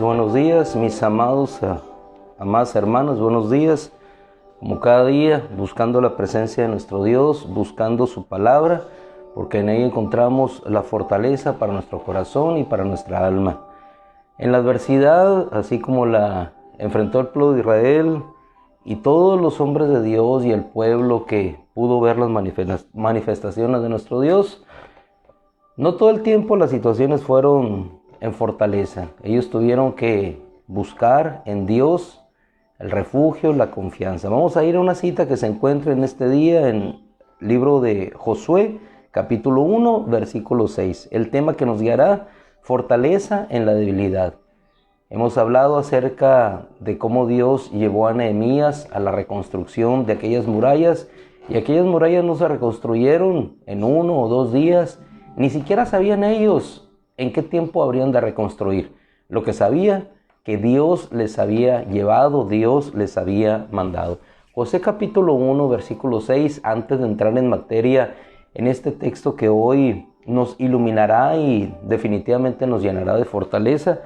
Buenos días, mis amadas hermanos, buenos días. Como cada día, buscando la presencia de nuestro Dios, buscando su palabra, porque en ella encontramos la fortaleza para nuestro corazón y para nuestra alma. En la adversidad, así como la enfrentó el pueblo de Israel y todos los hombres de Dios y el pueblo que pudo ver las manifestaciones de nuestro Dios, no todo el tiempo las situaciones fueron en fortaleza. Ellos tuvieron que buscar en Dios el refugio, la confianza. Vamos a ir a una cita que se encuentra en este día en el libro de Josué, capítulo 1, versículo 6. El tema que nos guiará: fortaleza en la debilidad. Hemos hablado acerca de cómo Dios llevó a Nehemías a la reconstrucción de aquellas murallas, y aquellas murallas no se reconstruyeron en 1 o 2 días. Ni siquiera sabían ellos en qué tiempo habrían de reconstruir. Lo que sabía, que Dios les había llevado, Dios les había mandado. Josué capítulo 1, versículo 6, antes de entrar en materia en este texto que hoy nos iluminará y definitivamente nos llenará de fortaleza,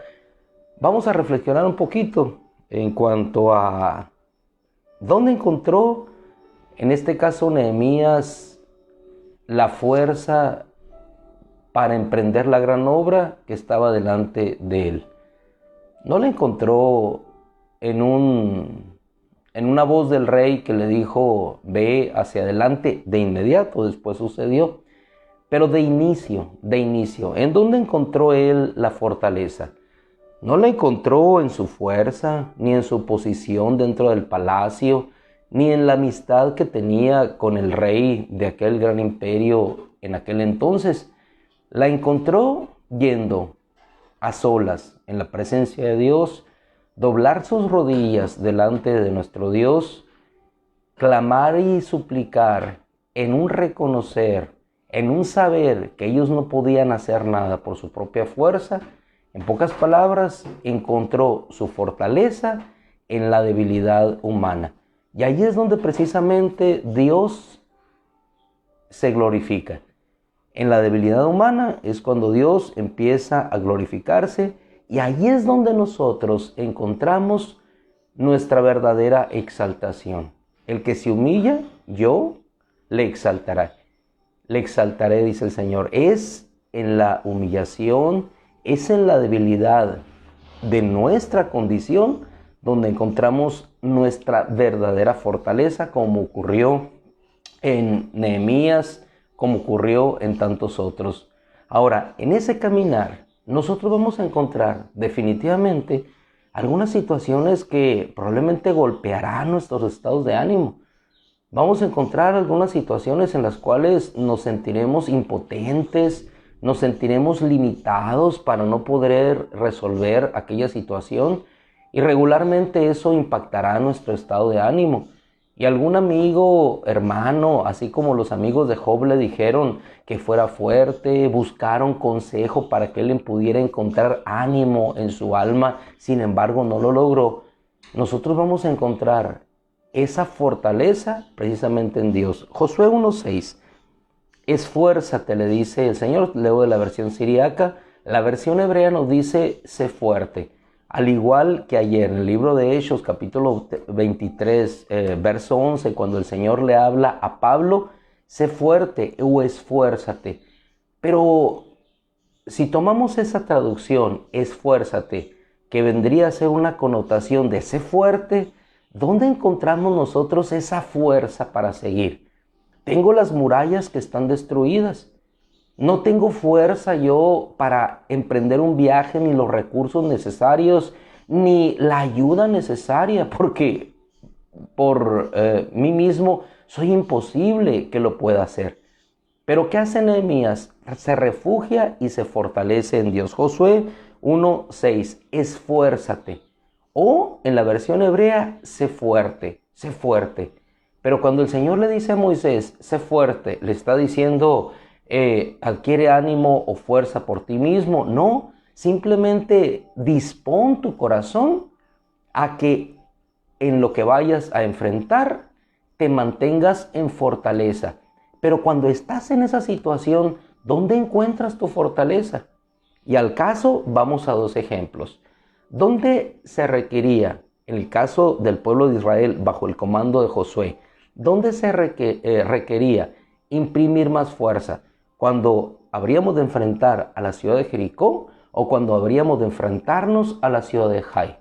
vamos a reflexionar un poquito en cuanto a dónde encontró, en este caso Nehemías, la fuerza para emprender la gran obra que estaba delante de él. No la encontró en una voz del rey que le dijo: ve hacia adelante de inmediato. Después sucedió, pero de inicio. ¿En dónde encontró él la fortaleza? No la encontró en su fuerza, ni en su posición dentro del palacio, ni en la amistad que tenía con el rey de aquel gran imperio en aquel entonces. La encontró yendo a solas en la presencia de Dios, doblar sus rodillas delante de nuestro Dios, clamar y suplicar en un reconocer, en un saber que ellos no podían hacer nada por su propia fuerza. En pocas palabras, encontró su fortaleza en la debilidad humana. Y ahí es donde precisamente Dios se glorifica. En la debilidad humana es cuando Dios empieza a glorificarse, y ahí es donde nosotros encontramos nuestra verdadera exaltación. El que se humilla, yo le exaltaré. Le exaltaré, dice el Señor. Es en la humillación, es en la debilidad de nuestra condición donde encontramos nuestra verdadera fortaleza, como ocurrió en Nehemías, como ocurrió en tantos otros. Ahora, en ese caminar, nosotros vamos a encontrar definitivamente algunas situaciones que probablemente golpearán nuestros estados de ánimo. Vamos a encontrar algunas situaciones en las cuales nos sentiremos impotentes, nos sentiremos limitados para no poder resolver aquella situación, y regularmente eso impactará nuestro estado de ánimo. Y algún amigo, hermano, así como los amigos de Job le dijeron que fuera fuerte, buscaron consejo para que él pudiera encontrar ánimo en su alma, sin embargo no lo logró. Nosotros vamos a encontrar esa fortaleza precisamente en Dios. Josué 1:6, esfuérzate, le dice el Señor. Leo de la versión siríaca. La versión hebrea nos dice: sé fuerte. Al igual que ayer, en el libro de Hechos, capítulo 23, verso 11, cuando el Señor le habla a Pablo: sé fuerte o esfuérzate. Pero si tomamos esa traducción, esfuérzate, que vendría a ser una connotación de sé fuerte, ¿dónde encontramos nosotros esa fuerza para seguir? Tengo las murallas que están destruidas. No tengo fuerza yo para emprender un viaje, ni los recursos necesarios, ni la ayuda necesaria, porque por mí mismo soy imposible que lo pueda hacer. Pero ¿qué hace Nehemías? Se refugia y se fortalece en Dios. Josué 1:6, esfuérzate. O en la versión hebrea, sé fuerte, sé fuerte. Pero cuando el Señor le dice a Moisés, sé fuerte, le está diciendo, adquiere ánimo o fuerza por ti mismo. No, simplemente dispón tu corazón a que en lo que vayas a enfrentar te mantengas en fortaleza. Pero cuando estás en esa situación, ¿dónde encuentras tu fortaleza? Y al caso, vamos a dos ejemplos. ¿Dónde se requería, en el caso del pueblo de Israel bajo el comando de Josué, dónde se requería imprimir más fuerza? ¿Cuando habríamos de enfrentar a la ciudad de Jericó o cuando habríamos de enfrentarnos a la ciudad de Jai?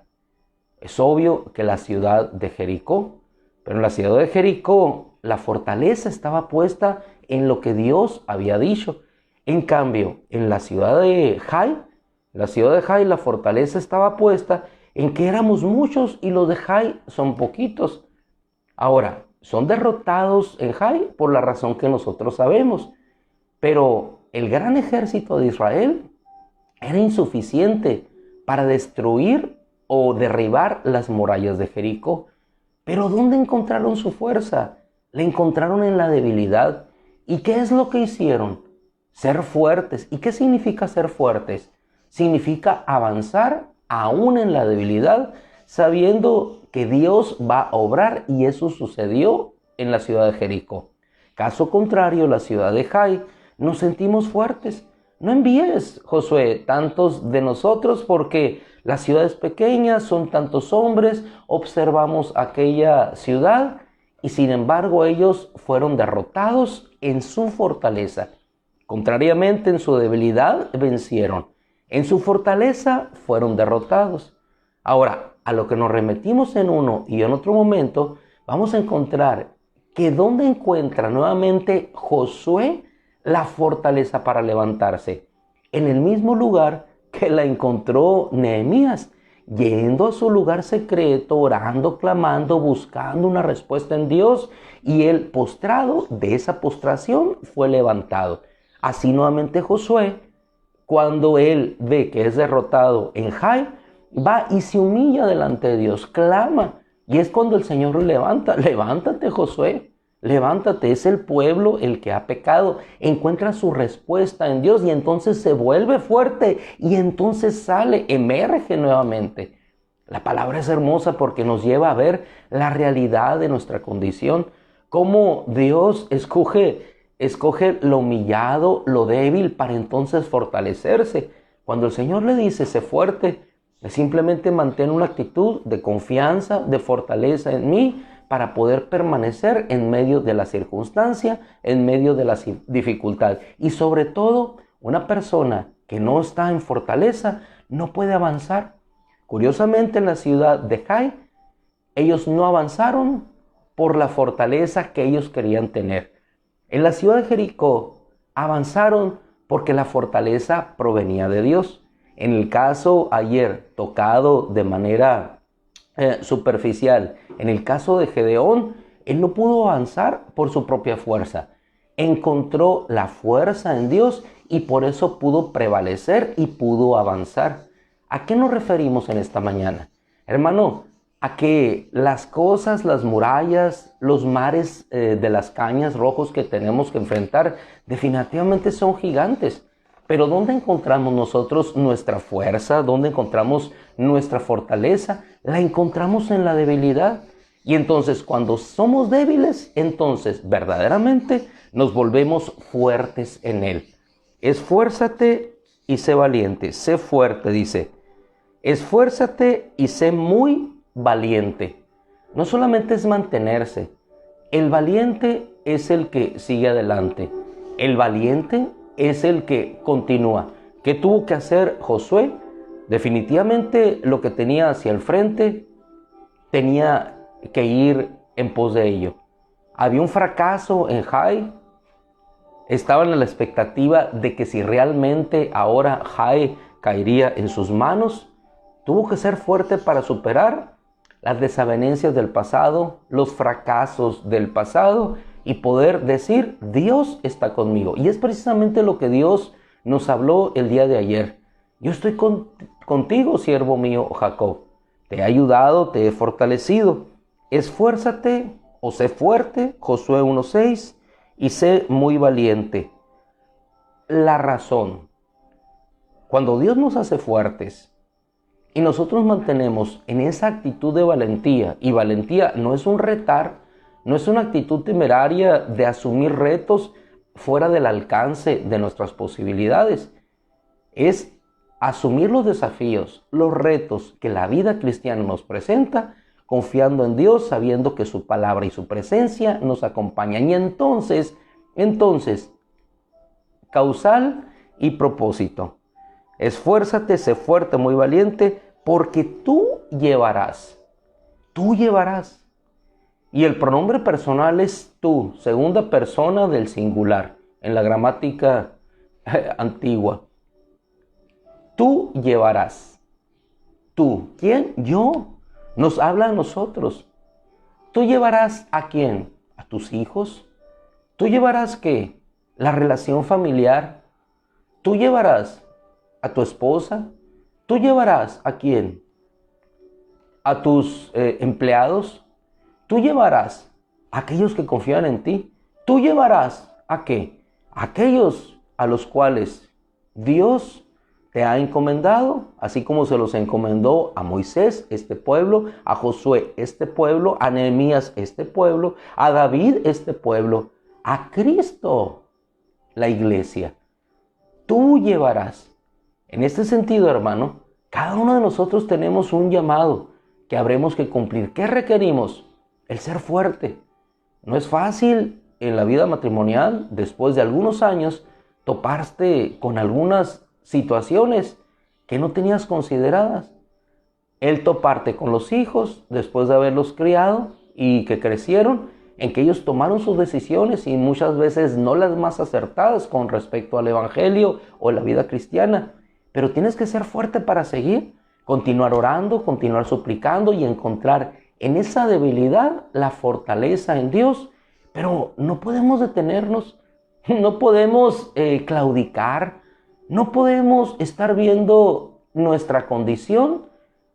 Es obvio que la ciudad de Jericó, pero en la ciudad de Jericó la fortaleza estaba puesta en lo que Dios había dicho. En cambio, en la ciudad de Jai, la fortaleza estaba puesta en que éramos muchos y los de Jai son poquitos. Ahora, son derrotados en Jai por la razón que nosotros sabemos, pero el gran ejército de Israel era insuficiente para destruir o derribar las murallas de Jericó. Pero ¿dónde encontraron su fuerza? La encontraron en la debilidad. ¿Y qué es lo que hicieron? Ser fuertes. ¿Y qué significa ser fuertes? Significa avanzar aún en la debilidad, sabiendo que Dios va a obrar, y eso sucedió en la ciudad de Jericó. Caso contrario, la ciudad de Jai, nos sentimos fuertes. No envíes, Josué, tantos de nosotros porque la ciudad es pequeña, son tantos hombres, observamos aquella ciudad y sin embargo ellos fueron derrotados en su fortaleza. Contrariamente, en su debilidad vencieron, en su fortaleza fueron derrotados. Ahora, a lo que nos remetimos en uno y en otro momento, vamos a encontrar que ¿dónde encuentra nuevamente Josué la fortaleza para levantarse? En el mismo lugar que la encontró Nehemías, yendo a su lugar secreto, orando, clamando, buscando una respuesta en Dios, y él, postrado, de esa postración fue levantado. Así nuevamente Josué, cuando él ve que es derrotado en Jai, va y se humilla delante de Dios, clama, y es cuando el Señor lo levanta. Levántate, Josué, levántate, es el pueblo el que ha pecado. Encuentra su respuesta en Dios y entonces se vuelve fuerte y entonces sale, emerge nuevamente. La palabra es hermosa porque nos lleva a ver la realidad de nuestra condición, cómo Dios escoge lo humillado, lo débil, para entonces fortalecerse. Cuando el Señor le dice, sé fuerte, simplemente mantén una actitud de confianza, de fortaleza en mí, para poder permanecer en medio de la circunstancia, en medio de la dificultad. Y sobre todo, una persona que no está en fortaleza no puede avanzar. Curiosamente, en la ciudad de Jai, ellos no avanzaron por la fortaleza que ellos querían tener. En la ciudad de Jericó avanzaron porque la fortaleza provenía de Dios. En el caso ayer tocado de manera superficial, en el caso de Gedeón, él no pudo avanzar por su propia fuerza. Encontró la fuerza en Dios y por eso pudo prevalecer y pudo avanzar. ¿A qué nos referimos en esta mañana? Hermano, a que las cosas, las murallas, los mares de las cañas rojos que tenemos que enfrentar definitivamente son gigantes. Pero ¿dónde encontramos nosotros nuestra fuerza? ¿Dónde encontramos nuestra fortaleza? La encontramos en la debilidad. Y entonces cuando somos débiles, entonces verdaderamente nos volvemos fuertes en Él. Esfuérzate y sé valiente. Sé fuerte, dice. Esfuérzate y sé muy valiente. No solamente es mantenerse. El valiente es el que sigue adelante. El valiente es el que continúa. ¿Qué tuvo que hacer Josué? Definitivamente lo que tenía hacia el frente tenía que ir en pos de ello. Había un fracaso en Jai. Estaban en la expectativa de que si realmente ahora Jai caería en sus manos, tuvo que ser fuerte para superar las desavenencias del pasado, los fracasos del pasado y poder decir, Dios está conmigo. Y es precisamente lo que Dios nos habló el día de ayer. Yo estoy contigo, siervo mío Jacob. Te he ayudado, te he fortalecido. Esfuérzate o sé fuerte, Josué 1:6, y sé muy valiente. La razón. Cuando Dios nos hace fuertes y nosotros mantenemos en esa actitud de valentía, y valentía no es un retar, no es una actitud temeraria de asumir retos fuera del alcance de nuestras posibilidades, es asumir los desafíos, los retos que la vida cristiana nos presenta, confiando en Dios, sabiendo que su palabra y su presencia nos acompañan. Y entonces, causal y propósito. Esfuérzate, sé fuerte, muy valiente, porque tú llevarás. Y el pronombre personal es tú, segunda persona del singular, en la gramática antigua. Tú llevarás. ¿Tú? ¿Quién? Yo. Nos habla a nosotros. ¿Tú llevarás a quién? ¿A tus hijos? ¿Tú llevarás qué? La relación familiar. ¿Tú llevarás a tu esposa? ¿Tú llevarás a quién? ¿A tus empleados? ¿Tú llevarás a aquellos que confían en ti? ¿Tú llevarás a qué? A aquellos a los cuales Dios te ha encomendado, así como se los encomendó a Moisés, este pueblo, a Josué, este pueblo, a Nehemías, este pueblo, a David, este pueblo, a Cristo, la iglesia. Tú llevarás. En este sentido, hermano, cada uno de nosotros tenemos un llamado que habremos que cumplir. ¿Qué requerimos? El ser fuerte. No es fácil en la vida matrimonial, después de algunos años, toparte con algunas situaciones que no tenías consideradas. El toparte con los hijos después de haberlos criado y que crecieron, en que ellos tomaron sus decisiones y muchas veces no las más acertadas con respecto al evangelio o la vida cristiana. Pero tienes que ser fuerte para seguir, continuar orando, continuar suplicando y encontrar en esa debilidad la fortaleza en Dios. Pero no podemos detenernos, no podemos claudicar, no podemos estar viendo nuestra condición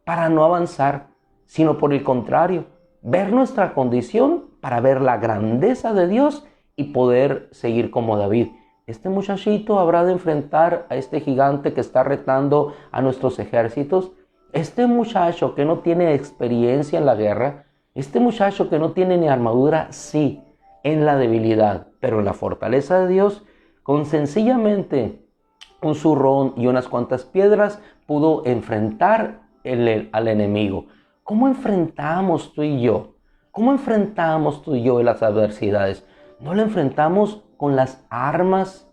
para no avanzar, sino por el contrario, ver nuestra condición para ver la grandeza de Dios y poder seguir como David. Este muchachito habrá de enfrentar a este gigante que está retando a nuestros ejércitos. Este muchacho que no tiene experiencia en la guerra, este muchacho que no tiene ni armadura, sí, en la debilidad, pero en la fortaleza de Dios, con sencillamente un zurrón y unas cuantas piedras, pudo enfrentar al enemigo. ¿Cómo enfrentamos tú y yo? ¿Cómo enfrentamos tú y yo las adversidades? No lo enfrentamos con las armas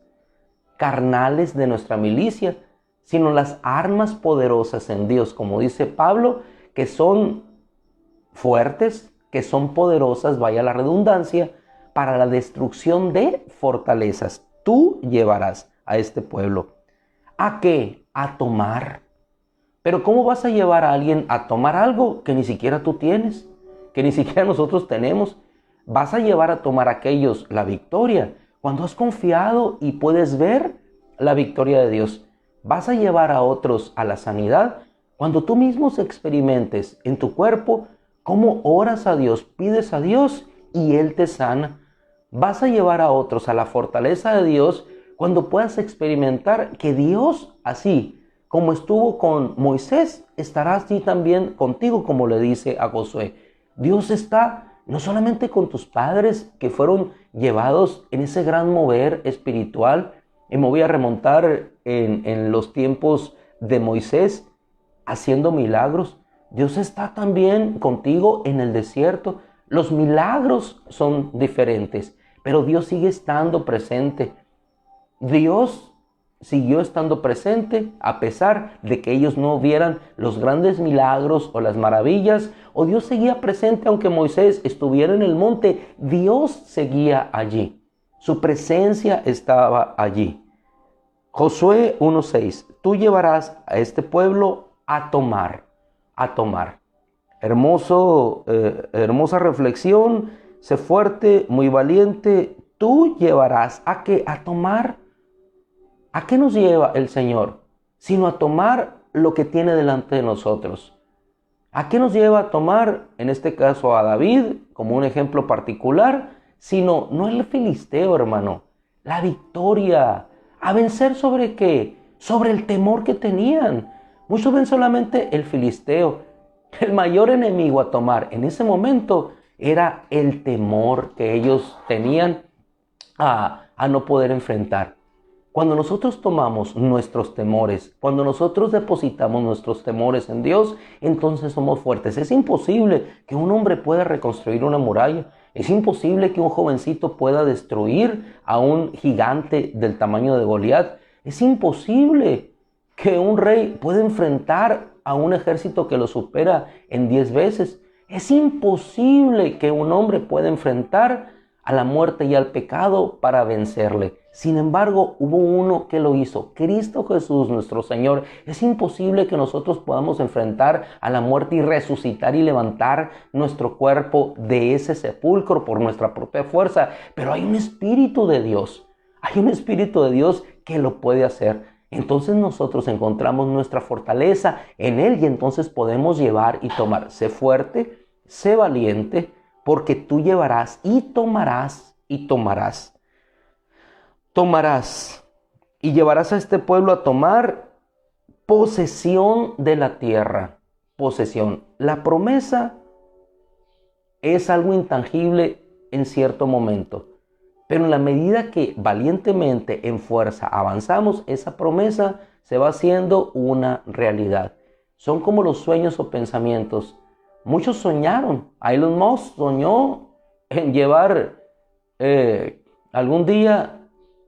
carnales de nuestra milicia, sino las armas poderosas en Dios, como dice Pablo, que son fuertes, que son poderosas, vaya la redundancia, para la destrucción de fortalezas. Tú llevarás a este pueblo. ¿A qué? A tomar. Pero ¿cómo vas a llevar a alguien a tomar algo que ni siquiera tú tienes? Que ni siquiera nosotros tenemos. Vas a llevar a tomar a aquellos la victoria cuando has confiado y puedes ver la victoria de Dios. Vas a llevar a otros a la sanidad cuando tú mismo experimentes en tu cuerpo cómo oras a Dios, pides a Dios y Él te sana. Vas a llevar a otros a la fortaleza de Dios cuando puedas experimentar que Dios, así como estuvo con Moisés, estará así también contigo, como le dice a Josué. Dios está no solamente con tus padres que fueron llevados en ese gran mover espiritual, y me voy a remontar en los tiempos de Moisés haciendo milagros. Dios está también contigo en el desierto. Los milagros son diferentes, pero Dios sigue estando presente. Dios siguió estando presente a pesar de que ellos no vieran los grandes milagros o las maravillas, o Dios seguía presente aunque Moisés estuviera en el monte. Dios seguía allí, su presencia estaba allí. Josué 1:6, tú llevarás a este pueblo a tomar. Hermosa reflexión sé fuerte, muy valiente, tú llevarás ¿a qué? A tomar. ¿A qué nos lleva el Señor? Sino a tomar lo que tiene delante de nosotros. ¿A qué nos lleva a tomar, en este caso a David, como un ejemplo particular? Sino, no el filisteo, hermano, la victoria. ¿A vencer sobre qué? Sobre el temor que tenían. Muchos ven solamente el filisteo. El mayor enemigo a tomar en ese momento era el temor que ellos tenían a no poder enfrentar. Cuando nosotros tomamos nuestros temores, cuando nosotros depositamos nuestros temores en Dios, entonces somos fuertes. Es imposible que un hombre pueda reconstruir una muralla. Es imposible que un jovencito pueda destruir a un gigante del tamaño de Goliat. Es imposible que un rey pueda enfrentar a un ejército que lo supera en 10 veces. Es imposible que un hombre pueda enfrentar a la muerte y al pecado para vencerle. Sin embargo, hubo uno que lo hizo, Cristo Jesús, nuestro Señor. Es imposible que nosotros podamos enfrentar a la muerte y resucitar y levantar nuestro cuerpo de ese sepulcro por nuestra propia fuerza, pero hay un Espíritu de Dios. Hay un Espíritu de Dios que lo puede hacer. Entonces nosotros encontramos nuestra fortaleza en Él y entonces podemos llevar y tomar. Sé fuerte, sé valiente, porque tú llevarás y tomarás y tomarás. Tomarás y llevarás a este pueblo a tomar posesión de la tierra. Posesión. La promesa es algo intangible en cierto momento, pero en la medida que valientemente, en fuerza, avanzamos, esa promesa se va haciendo una realidad. Son como los sueños o pensamientos. Muchos soñaron. Elon Musk soñó en llevar algún día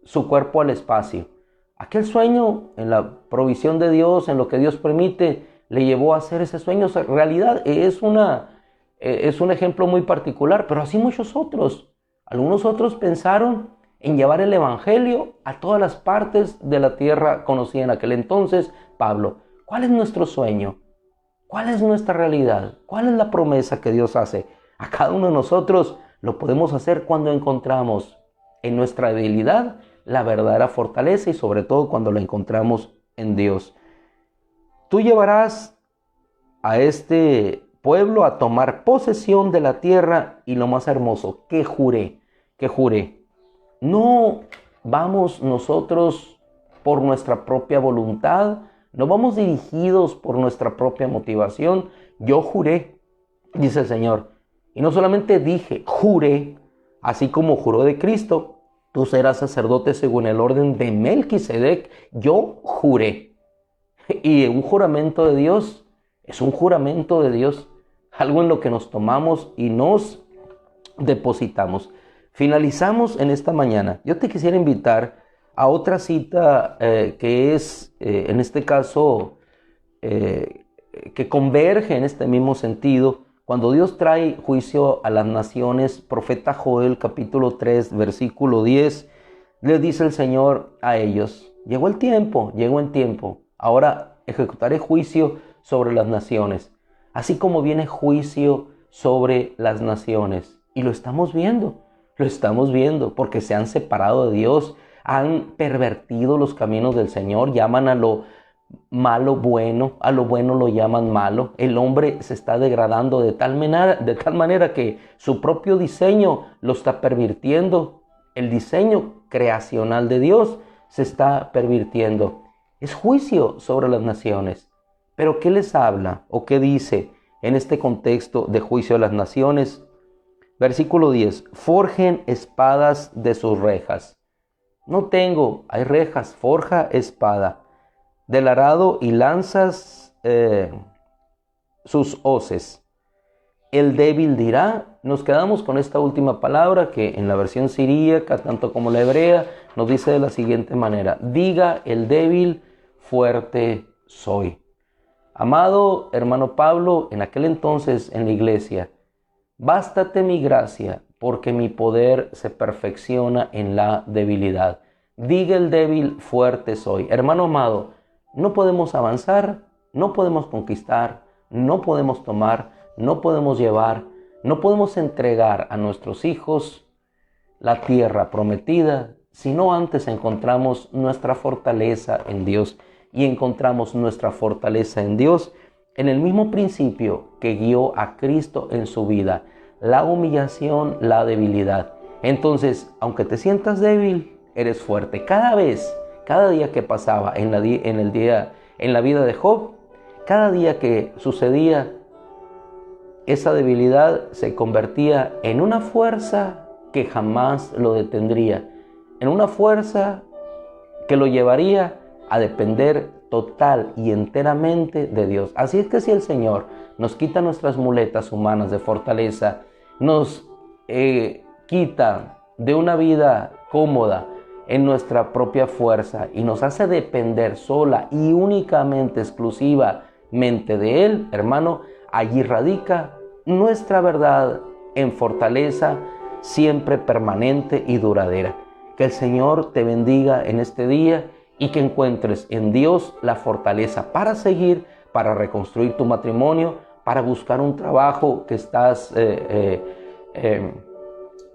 su cuerpo al espacio. Aquel sueño, en la provisión de Dios, en lo que Dios permite, le llevó a hacer ese sueño. En realidad es un ejemplo muy particular, pero así muchos otros. Algunos otros pensaron en llevar el evangelio a todas las partes de la tierra conocida en aquel entonces. Pablo, ¿cuál es nuestro sueño? ¿Cuál es nuestra realidad? ¿Cuál es la promesa que Dios hace? A cada uno de nosotros lo podemos hacer cuando encontramos en nuestra debilidad la verdadera fortaleza y sobre todo cuando la encontramos en Dios. Tú llevarás a este pueblo a tomar posesión de la tierra y lo más hermoso, que juré. No vamos nosotros por nuestra propia voluntad, no vamos dirigidos por nuestra propia motivación. Yo juré, dice el Señor. Y no solamente dije, juré, así como juró de Cristo, tú serás sacerdote según el orden de Melquisedec. Yo juré. Y un juramento de Dios es un juramento de Dios, algo en lo que nos tomamos y nos depositamos. Finalizamos en esta mañana. Yo te quisiera invitar a otra cita que es, en este caso, que converge en este mismo sentido. Cuando Dios trae juicio a las naciones, profeta Joel capítulo 3, versículo 10, le dice el Señor a ellos, llegó el tiempo, ahora ejecutaré juicio sobre las naciones, así como viene juicio sobre las naciones. Y lo estamos viendo, porque se han separado de Dios, han pervertido los caminos del Señor, llaman a lo malo bueno, a lo bueno lo llaman malo. El hombre se está degradando de tal manera que su propio diseño lo está pervirtiendo. El diseño creacional de Dios se está pervirtiendo. Es juicio sobre las naciones. Pero ¿qué les habla o qué dice en este contexto de juicio a las naciones? Versículo 10. Forjen espadas de sus rejas. Hay rejas, forja espada. Del arado y lanzas sus hoces. El débil dirá, nos quedamos con esta última palabra que en la versión siríaca, tanto como la hebrea, nos dice de la siguiente manera: diga el débil, fuerte soy. Amado hermano Pablo, en aquel entonces en la iglesia, bástate mi gracia, porque mi poder se perfecciona en la debilidad. Diga el débil, fuerte soy. Hermano amado, no podemos avanzar, no podemos conquistar, no podemos tomar, no podemos llevar, No podemos entregar a nuestros hijos la tierra prometida si no antes encontramos nuestra fortaleza en Dios. Y encontramos nuestra fortaleza en Dios en el mismo principio que guió a Cristo en su vida: la humillación, la debilidad. Entonces, aunque te sientas débil, eres fuerte. Cada día que pasaba en la vida de Job, cada día que sucedía, esa debilidad se convertía en una fuerza que jamás lo detendría, en una fuerza que lo llevaría a depender total y enteramente de Dios. Así es que si el Señor nos quita nuestras muletas humanas de fortaleza, nos quita de una vida cómoda en nuestra propia fuerza y nos hace depender sola y únicamente, exclusivamente de Él, hermano, allí radica nuestra verdad en fortaleza siempre permanente y duradera. Que el Señor te bendiga en este día y que encuentres en Dios la fortaleza para seguir, para reconstruir tu matrimonio, para buscar un trabajo que estás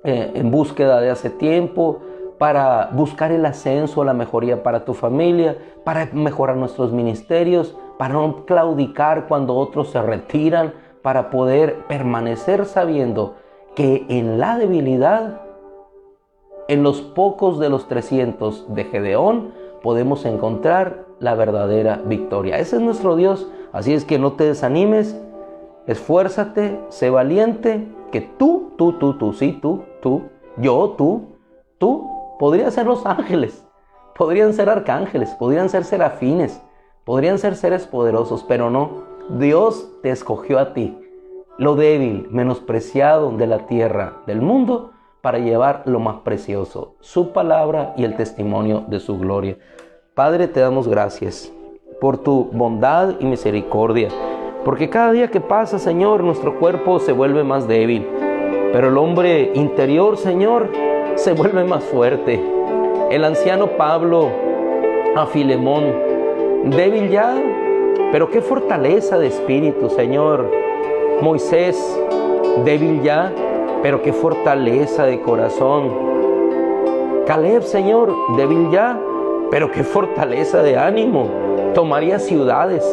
en búsqueda de hace tiempo, para buscar el ascenso, la mejoría para tu familia, para mejorar nuestros ministerios, para no claudicar cuando otros se retiran, para poder permanecer sabiendo que en la debilidad, en los pocos de los 300 de Gedeón, podemos encontrar la verdadera victoria. Ese es nuestro Dios. Así es que no te desanimes, esfuérzate, sé valiente, que tú, podrían ser los ángeles, podrían ser arcángeles, podrían ser serafines, podrían ser seres poderosos, pero no. Dios te escogió a ti, lo débil, menospreciado de la tierra, del mundo, para llevar lo más precioso, su palabra y el testimonio de su gloria. Padre, te damos gracias por tu bondad y misericordia, porque cada día que pasa, Señor, nuestro cuerpo se vuelve más débil, pero el hombre interior, Señor, se vuelve más fuerte. El anciano Pablo a Filemón, débil ya, pero qué fortaleza de espíritu, Señor. Moisés, débil ya, pero qué fortaleza de corazón. Caleb, Señor, débil ya, pero qué fortaleza de ánimo. Tomaría ciudades.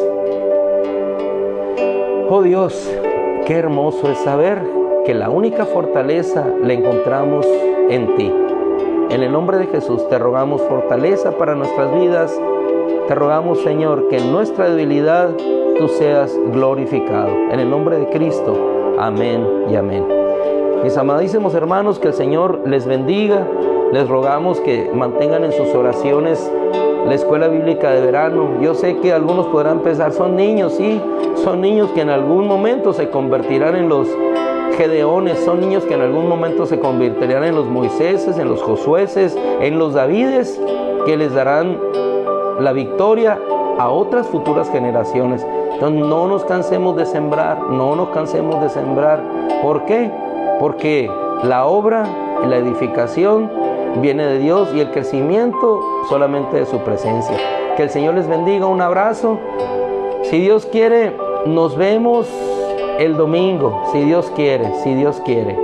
Oh Dios, qué hermoso es saber que la única fortaleza la encontramos en ti. En el nombre de Jesús te rogamos fortaleza para nuestras vidas. Te rogamos, Señor, que en nuestra debilidad tú seas glorificado. En el nombre de Cristo. Amén y amén. Mis amadísimos hermanos, que el Señor les bendiga. Les rogamos que mantengan en sus oraciones la escuela bíblica de verano. Yo sé que algunos podrán pensar, son niños, sí, son niños que en algún momento se convertirán en los Gedeones, son niños que en algún momento se convertirán en los Moiséses, en los Josuéses, en los Davides, que les darán la victoria a otras futuras generaciones. Entonces no nos cansemos de sembrar, no nos cansemos de sembrar. ¿Por qué? Porque la obra y la edificación viene de Dios y el crecimiento solamente de su presencia. Que el Señor les bendiga, un abrazo. Si Dios quiere, nos vemos el domingo, si Dios quiere, si Dios quiere.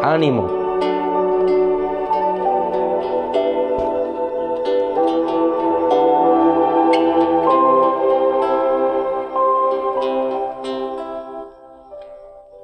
Ánimo.